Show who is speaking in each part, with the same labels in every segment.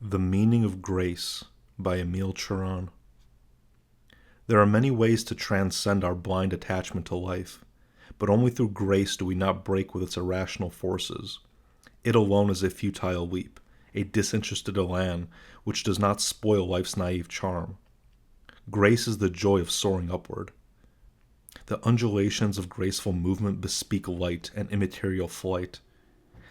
Speaker 1: The Meaning of Grace by Emil Cioran. There are many ways to transcend our blind attachment to life, but only through grace do we not break with its irrational forces. It alone is a futile leap, a disinterested elan which does not spoil life's naive charm. Grace is the joy of soaring upward. The undulations of graceful movement bespeak light and immaterial flight.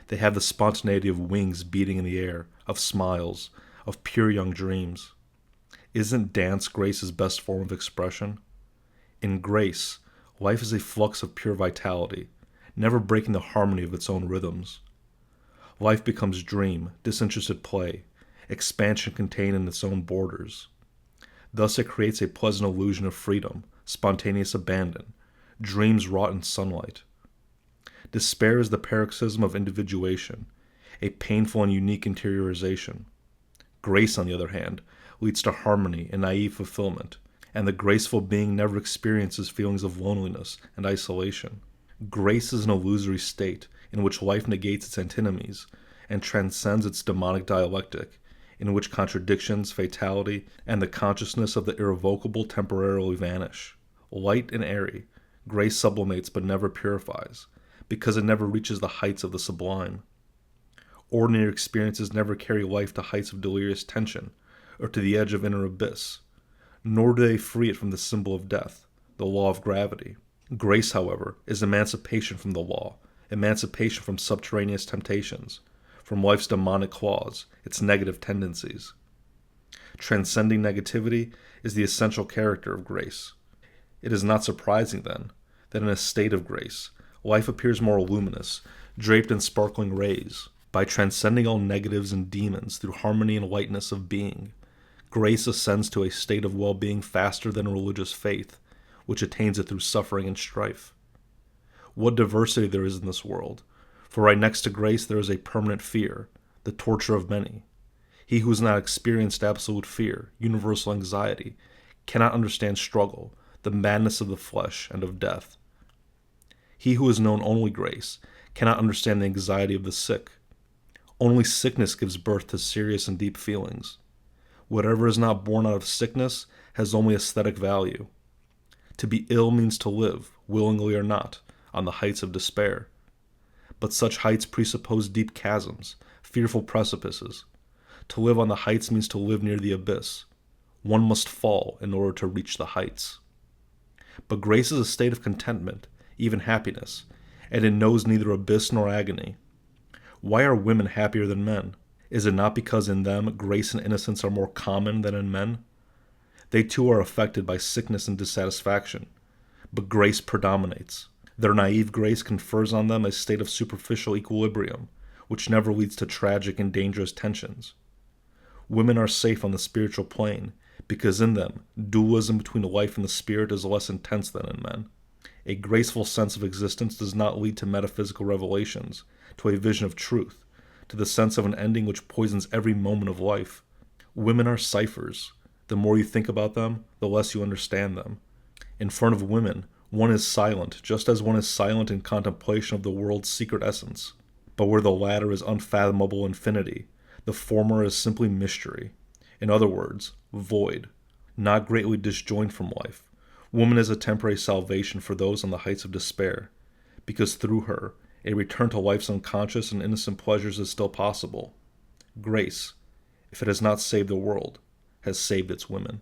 Speaker 1: They have the spontaneity of wings beating in the air, of smiles, of pure young dreams. Isn't dance grace's best form of expression? In grace, life is a flux of pure vitality, never breaking the harmony of its own rhythms. Life becomes dream, disinterested play, expansion contained in its own borders. Thus it creates a pleasant illusion of freedom, spontaneous abandon, dreams wrought in sunlight. Despair is the paroxysm of individuation, a painful and unique interiorization. Grace, on the other hand, leads to harmony and naive fulfillment, and the graceful being never experiences feelings of loneliness and isolation. Grace is an illusory state in which life negates its antinomies and transcends its demonic dialectic, in which contradictions, fatality, and the consciousness of the irrevocable temporarily vanish. Light and airy, grace sublimates but never purifies, because it never reaches the heights of the sublime. Ordinary experiences never carry life to heights of delirious tension, or to the edge of inner abyss, nor do they free it from the symbol of death, the law of gravity. Grace, however, is emancipation from the law, emancipation from subterraneous temptations, from life's demonic claws, its negative tendencies. Transcending negativity is the essential character of grace. It is not surprising, then, that in a state of grace, life appears more luminous, draped in sparkling rays. By transcending all negatives and demons through harmony and lightness of being, grace ascends to a state of well-being faster than religious faith, which attains it through suffering and strife. What diversity there is in this world, for right next to grace there is a permanent fear, the torture of many. He who has not experienced absolute fear, universal anxiety, cannot understand struggle, the madness of the flesh and of death. He who has known only grace cannot understand the anxiety of the sick. Only sickness gives birth to serious and deep feelings. Whatever is not born out of sickness has only aesthetic value. To be ill means to live, willingly or not, on the heights of despair. But such heights presuppose deep chasms, fearful precipices. To live on the heights means to live near the abyss. One must fall in order to reach the heights. But grace is a state of contentment, even happiness, and it knows neither abyss nor agony. Why are women happier than men? Is it not because in them grace and innocence are more common than in men? They too are affected by sickness and dissatisfaction, but grace predominates. Their naive grace confers on them a state of superficial equilibrium, which never leads to tragic and dangerous tensions. Women are safe on the spiritual plane, because in them, dualism between the life and the spirit is less intense than in men. A graceful sense of existence does not lead to metaphysical revelations, to a vision of truth, to the sense of an ending which poisons every moment of life. Women are ciphers. The more you think about them, the less you understand them. In front of women, one is silent, just as one is silent in contemplation of the world's secret essence. But where the latter is unfathomable infinity, the former is simply mystery. In other words, void, not greatly disjoined from life. Woman is a temporary salvation for those on the heights of despair, because through her, a return to life's unconscious and innocent pleasures is still possible. Grace, if it has not saved the world, has saved its women.